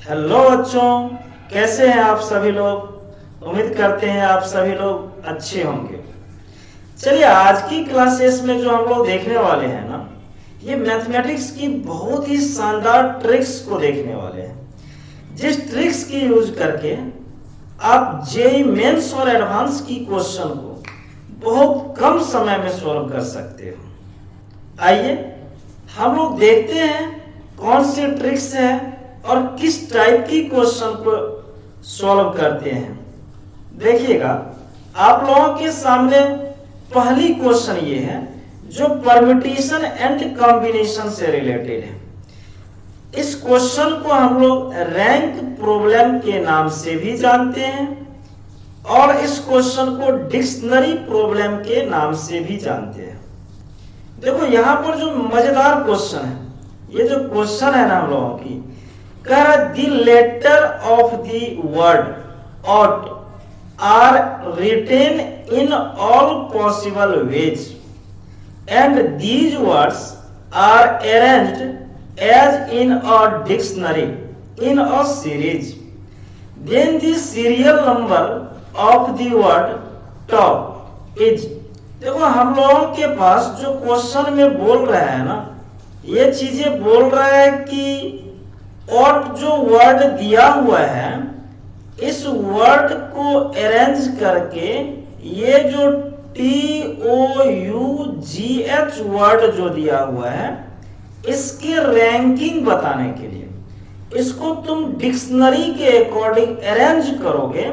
Hello बच्चों, कैसे हैं आप सभी लोग। उम्मीद करते हैं आप सभी लोग अच्छे होंगे। चलिए, आज की क्लासेस में जो हम लोग देखने वाले हैं ना, ये मैथमेटिक्स की बहुत ही शानदार ट्रिक्स को देखने वाले हैं, जिस ट्रिक्स की यूज करके आप जेईई मेंस और एडवांस की क्वेश्चन को बहुत कम समय में सॉल्व कर सकते हो। आइए हम लोग देखते हैं कौन सी ट्रिक्स है और किस टाइप की क्वेश्चन को सॉल्व करते हैं। देखिएगा, आप लोगों के सामने पहली क्वेश्चन ये है जो परम्यूटेशन एंड कॉम्बिनेशन से रिलेटेड है। इस क्वेश्चन को हम लोग रैंक प्रॉब्लम के नाम से भी जानते हैं और इस क्वेश्चन को डिक्शनरी प्रॉब्लम के नाम से भी जानते हैं। देखो, यहां पर जो मजेदार क्वेश्चन है, ये जो क्वेश्चन है ना हम लोगों की, the letter of the word ought are written in all possible ways and these words are arranged as in a dictionary in a series, then the serial number of the word top is। देखो, हम लोगों के पास जो question में बोल रहा है ना, ये चीजें बोल रहा है कि और जो वर्ड दिया हुआ है, इस वर्ड को अरेंज करके ये जो TOUGH वर्ड जो दिया हुआ है, इसके रैंकिंग बताने के लिए इसको तुम डिक्शनरी के अकॉर्डिंग अरेंज करोगे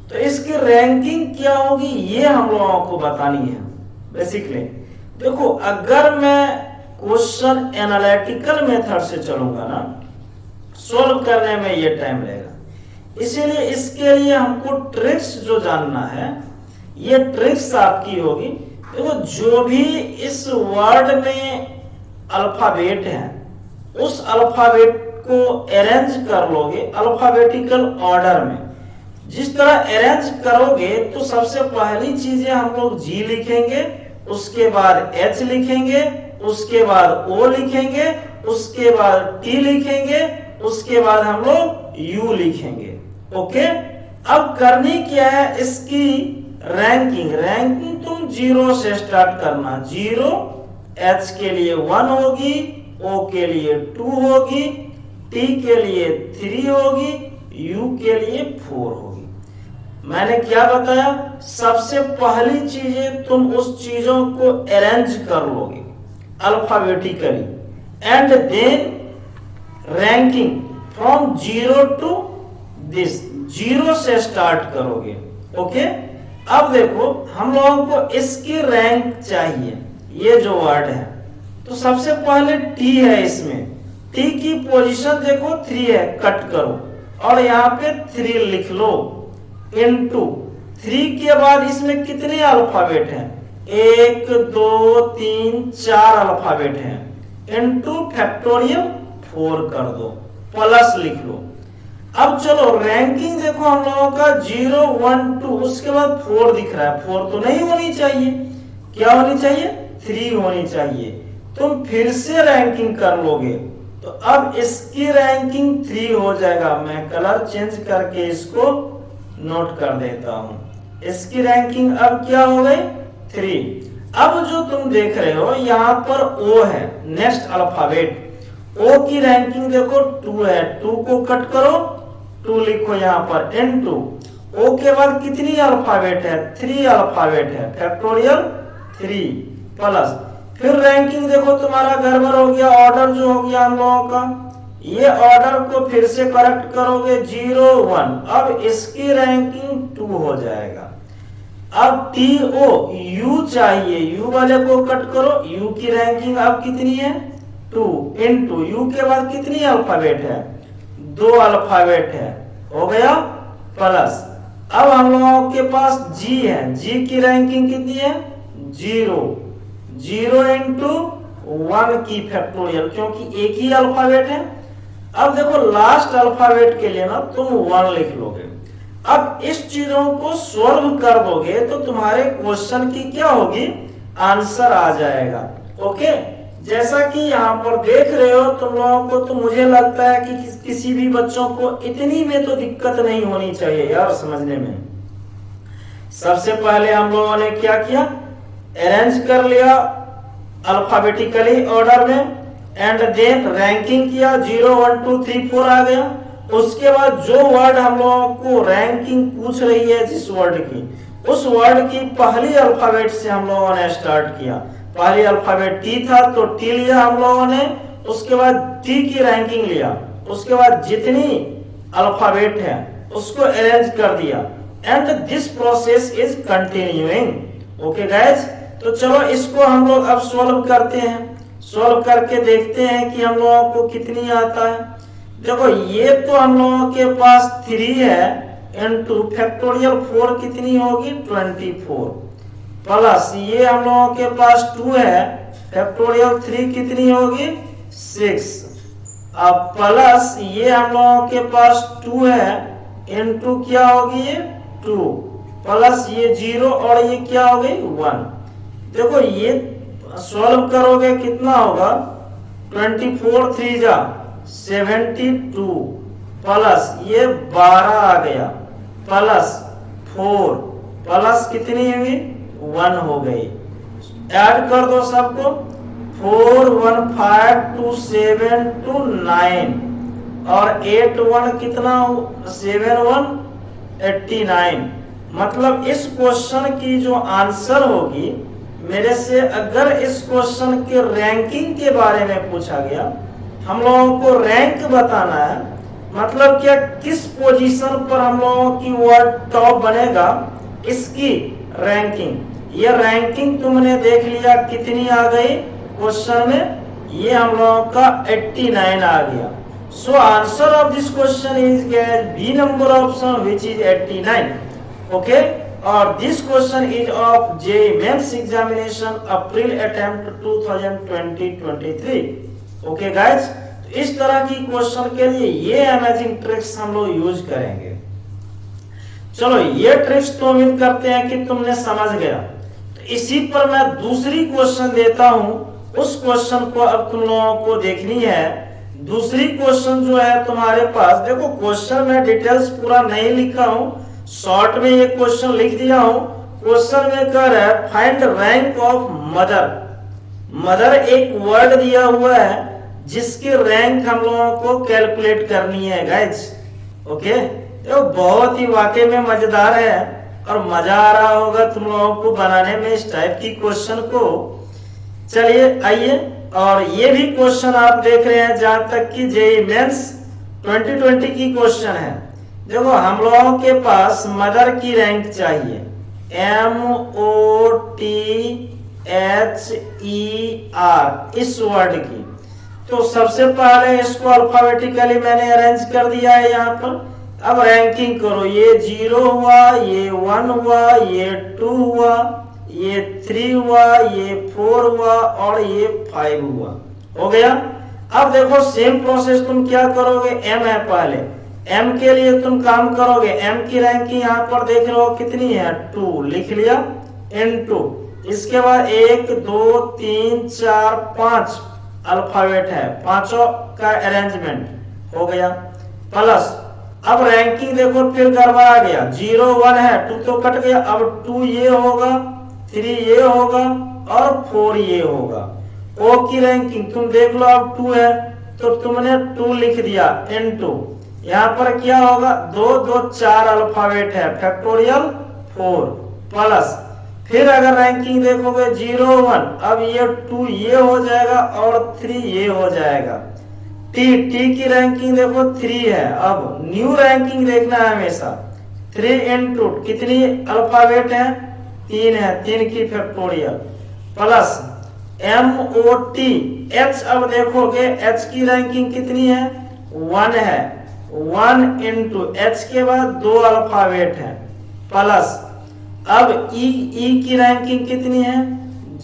तो इसकी रैंकिंग क्या होगी, ये हम लोगों को बतानी है बेसिकली। देखो, अगर मैं क्वेश्चन एनालिटिकल मेथड से चलूंगा ना, सोल्व करने में ये टाइम लगेगा। इसीलिए इसके लिए हमको ट्रिक्स जो जानना है, ये ट्रिक्स आपकी होगी। देखो, जो भी इस वर्ड में अल्फाबेट है, उस अल्फाबेट को अरेंज कर लोगे अल्फाबेटिकल ऑर्डर में। जिस तरह अरेंज करोगे तो सबसे पहली चीजें हम लोग जी लिखेंगे, उसके बाद एच लिखेंगे, उसके बाद ओ लिखेंगे, उसके बाद टी लिखेंगे, उसके बाद हम लोग यू लिखेंगे। ओके, अब करनी क्या है, इसकी रैंकिंग तुम 0 से स्टार्ट करना। 0 एच के लिए 1 होगी, ओ के लिए 2 होगी, टी के लिए 3 होगी, यू के लिए 4 होगी। मैंने क्या बताया, सबसे पहली चीजें तुम उस चीजों को अरेंज कर लोगे alphabetically and then ranking from 0 to this, 0 से स्टार्ट करोगे। ओके, अब देखो, हम लोगों को इसकी रैंक चाहिए, ये जो वर्ड है, तो सबसे पहले टी है, इसमें टी की पोजीशन देखो 3 है, कट करो और यहाँ पे 3 लिख लो इनटू 3 के बाद इसमें कितने अल्फाबेट हैं, 1 2 3 4 अल्फाबेट हैं, इनटू फैक्टोरियल 4 कर दो, प्लस लिख लो। अब चलो रैंकिंग देखो हम लोगों का 0 1 2, उसके बाद 4 दिख रहा है, 4 तो नहीं होनी चाहिए, क्या होनी चाहिए, 3 होनी चाहिए। तुम फिर से रैंकिंग कर लोगे तो अब इसकी रैंकिंग 3 हो जाएगा। मैं कलर चेंज करके इसको नोट कर देता हूं, इसकी रैंकिंग अब क्या हो गई, 3। अब जो तुम देख रहे हो यहाँ पर ओ है, नेक्स्ट अल्फाबेट, ओ की रैंकिंग देखो 2 है, 2 को कट करो, 2 लिखो यहाँ पर इनटू ओ के बाद कितनी अल्फाबेट है, 3 अल्फाबेट है, फैक्टोरियल 3 प्लस, फिर रैंकिंग देखो तुम्हारा गड़बड़ हो गया, ऑर्डर जो हो गया हम लोगों का, ये ऑर्डर को फिर से करेक्ट करोगे 0 1, अब इसकी रैंकिंग 2 हो जाएगा। अब TO यू चाहिए, यू वाले को कट करो, यू की रैंकिंग अब कितनी है, 2 इनटू यू के बाद कितनी अल्फाबेट है, 2 अल्फाबेट है, हो गया प्लस। अब हम लोगों के पास जी है, जी की रैंकिंग कितनी है, 0 0 इनटू 1 की फैक्टोरियल, क्योंकि एक ही अल्फाबेट है। अब देखो लास्ट अल्फाबेट के लिए ना तुम 1 लिख लोगे। अब इस चीजों को सॉल्व कर दोगे तो तुम्हारे क्वेश्चन की क्या होगी, आंसर आ जाएगा। ओके, जैसा कि यहाँ पर देख रहे हो तुम लोगों को, तो मुझे लगता है कि किसी भी बच्चों को इतनी में तो दिक्कत नहीं होनी चाहिए यार समझने में। सबसे पहले हम लोगों ने क्या किया, अरेंज कर लिया अल्फाबेटिकली ऑर्डर में, एंड देन रैंकिंग किया, 0 1 2 3 4 आ गया। उसके बाद जो वर्ड हम लोगों को रैंकिंग पूछ रही है जिस वर्ड की, उस वर्ड की पहली अल्फाबेट से हम लोगों ने स्टार्ट किया। पहली अल्फाबेट टी था तो टी लिया हम लोगों ने, उसके बाद टी की रैंकिंग लिया, उसके बाद जितनी अल्फाबेट है उसको अरेंज कर दिया, and this process is continuing. Okay guys, तो चलो इसको हम लोग अब सॉल्व करते हैं। सॉल्व करके देखते हैं कि हम लोगों को कितनी आता है। देखो ये तो हम लोगों के पास 3 है, इनटू फैक्टोरियल 4 कितनी होगी 24, प्लस ये हम लोगों के पास 2 है, फैक्टोरियल 3 कितनी होगी 6, अब प्लस ये हम लोगों के पास 2 है, इनटू क्या होगी ये 2, प्लस ये 0 और ये क्या हो गई 1। देखो ये सॉल्व करोगे कितना होगा, 24 3 जा 72, प्लस ये 12 आ गया, प्लस 4, प्लस कितनी हुई 1 हो गई। ऐड कर दो सबको, 4 1 5 2 7 2 9 और 8 1 कितना 7 1 89। मतलब इस क्वेश्चन की जो आंसर होगी मेरे से, अगर इस क्वेश्चन के रैंकिंग के बारे में पूछा गया, हम लोगों को रैंक बताना है, मतलब क्या किस पोजीशन पर हम लोगों की वर्ड टॉप बनेगा, इसकी रैंकिंग। ये रैंकिंग तुमने देख लिया कितनी आ गई क्वेश्चन में, ये हम लोगों का 89 आ गया। So answer of this question is B number option which is 89। Okay, और this question is of JEE mains examination April attempt 2020-23। Okay guys, तो इस तरह की क्वेश्चन के लिए ये अमेजिंग ट्रिक्स हम लोग यूज करेंगे। चलो ये ट्रिक्स तो उम्मीद करते हैं कि तुमने समझ गया। तो इसी पर मैं दूसरी क्वेश्चन देता हूं, उस क्वेश्चन को अब तुम लोगों को देखनी है। दूसरी क्वेश्चन जो है तुम्हारे पास, देखो क्वेश्चन में डिटेल्स पूरा नहीं लिखा हूं, शॉर्ट में ये क्वेश्चन लिख दिया हूं। क्वेश्चन में कह रहा है find rank of mother. Mother एक वर्ड दिया हुआ है जिसकी रैंक हम लोगों को कैलकुलेट करनी है गाइस। ओके, तो बहुत ही वाकई में मजेदार है और मजा आ रहा होगा तुम लोगों को बनाने में इस टाइप की क्वेश्चन को। चलिए आइए, और ये भी क्वेश्चन आप देख रहे हैं जहां तक कि जेईई मेंस 2020 की क्वेश्चन है। देखो हम लोगों के पास मदर की रैंक चाहिए, MOTHER इस वर्ड की। तो सबसे पहले इसको अल्फाबेटिकली मैंने अरेंज कर दिया है यहाँ पर। अब रैंकिंग करो, ये 0 हुआ, ये 1 हुआ, ये 2 हुआ, ये 3 हुआ, ये 4 हुआ और ये 5 हुआ। हो गया। अब देखो सेम प्रोसेस तुम क्या करोगे, M है पहले, M के लिए तुम काम करोगे। M की रैंकिंग यहाँ पर देख रहे हो कितनी है 2, लिख लिया इनटू, इसके बाद 1 2 3 4 5 अल्फाबेट है, पांचों का अरेंजमेंट हो गया, प्लस अब रैंकिंग देखो फिर गड़बड़ा आ गया, 0 1 है, 2 तो कट गया, अब 2 ये होगा, 3 ये होगा और 4 ये होगा। O की रैंकिंग तुम देख लो, अब 2 है तो तुमने 2 लिख दिया इनटू, यहाँ पर क्या होगा 2 2 4 अल्फाबेट है, फैक्टोरियल 4 प्लस, फिर अगर रैंकिंग देखोगे 0 1, अब ये 2 ये हो जाएगा और 3 ये हो जाएगा। टी की रैंकिंग देखो 3 है, अब न्यू रैंकिंग देखना है हमेशा। 3 इनटू कितनी अल्फाबेट है 3 है, 3 की फैक्टोरियल प्लस MOTH। अब देखोगे H की रैंकिंग कितनी है 1 है, 1 इनटू H के बाद 2 अल्फाबेट है प्लस, अब E की रैंकिंग कितनी है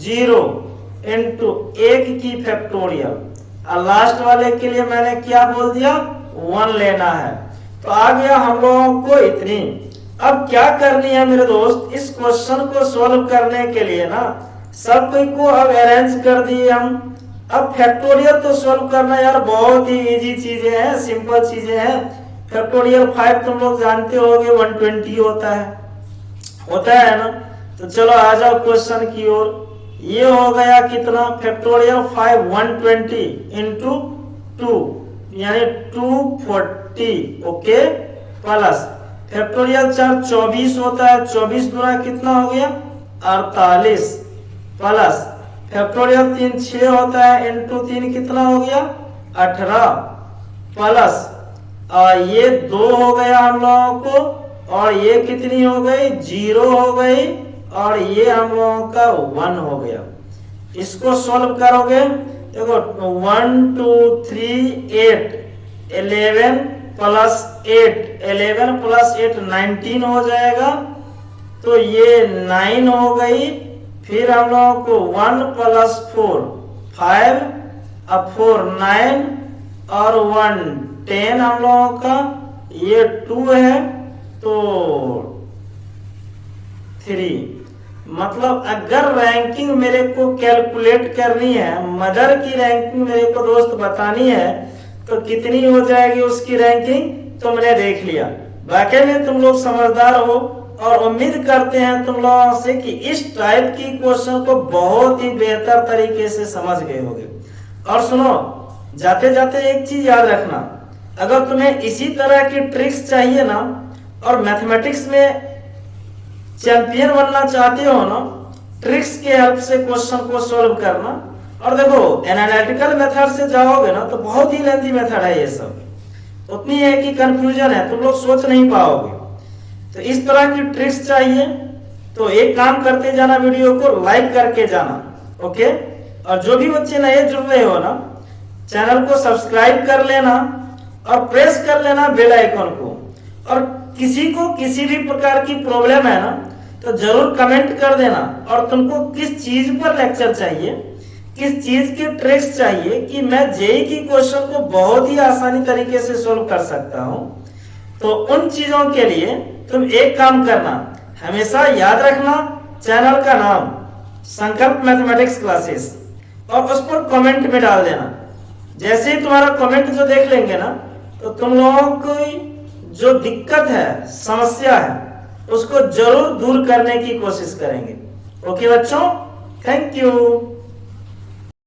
0 इनटू 1 की फैक्टोरियल, और लास्ट वाले के लिए मैंने क्या बोल दिया 1 लेना है। तो आ गया हम लोगों को इतनी। अब क्या करनी है मेरे दोस्त, इस क्वेश्चन को सॉल्व करने के लिए ना सब को अब अरेंज कर दिए हम। अब फैक्टोरियल तो सॉल्व करना यार बहुत ही इजी चीजें हैं, सिंपल चीजें हैं। फैक्टोरियल 5 तुम लोग जानते होगे 120 होता है ना। तो चलो आ जाओ क्वेश्चन की ओर। ये हो गया कितना, फैक्टोरियल 5 120 इंटू 2 यानी 240, ओके, प्लस फैक्टोरियल 4 24 होता है, 24 गुना कितना हो गया 48, प्लस फैक्टोरियल 3 6 होता है, इंटू 3 कितना हो गया 18, प्लस ये 2 हो गया हम लोगों को, और ये कितनी हो गई 0 हो गई, और ये हम लोगों का 1 हो गया। इसको सॉल्व करोगे, देखो 1 2 3 8 11 प्लस 8 11 प्लस 8 19 हो जाएगा, तो ये 9 हो गई। फिर हम लोगों को 1 प्लस 4 5, अब 4 9 और 1 10 हम लोगों का, ये 2 है तो 3। मतलब अगर रैंकिंग मेरे को कैलकुलेट करनी है, मदर की रैंकिंग मेरे को दोस्त बतानी है, तो कितनी हो जाएगी उसकी रैंकिंग, तुमने देख लिया। वाकई में तुम लोग समझदार हो, और उम्मीद करते हैं तुम लोगों से कि इस टाइप की क्वेश्चन को बहुत ही बेहतर तरीके से समझ गए होगे। और सुनो, जाते जाते एक चीज याद रखना, अगर तुम्हें इसी तरह की ट्रिक्स चाहिए ना, और मैथमेटिक्स में चैंपियन बनना चाहते हो ना, ट्रिक्स के हेल्प से क्वेश्चन को सॉल्व करना। और देखो एनालिटिकल मेथड से जाओगे ना तो बहुत ही लेंथी मेथड है, ये सब उतनी है कि कंफ्यूजन है, तुम लोग सोच नहीं पाओगे। तो इस तरह की ट्रिक्स चाहिए तो एक काम करते जाना, वीडियो को लाइक करके जाना, ओके। और जो भी बच्चे नए जुड़ रहे हो ना, चैनल को सब्सक्राइब कर लेना और प्रेस कर लेना बेल आइकन को। और किसी को किसी भी प्रकार की प्रॉब्लम है ना, तो जरूर कमेंट कर देना, और तुमको किस चीज पर लेक्चर चाहिए, किस चीज की ट्रिक्स चाहिए कि मैं जेईई की क्वेश्चन को बहुत ही आसानी तरीके से सोल्व कर सकता हूं। तो उन चीजों के लिए तुम एक काम करना, हमेशा याद रखना चैनल का नाम संकल्प मैथमेटिक्स क्लासेस, और उस पर कमेंट में डाल देना। जैसे ही तुम्हारा कमेंट जो देख लेंगे ना, तो तुम लोगों को जो दिक्कत है, समस्या है, उसको जरूर दूर करने की कोशिश करेंगे। ओके बच्चों, थैंक यू।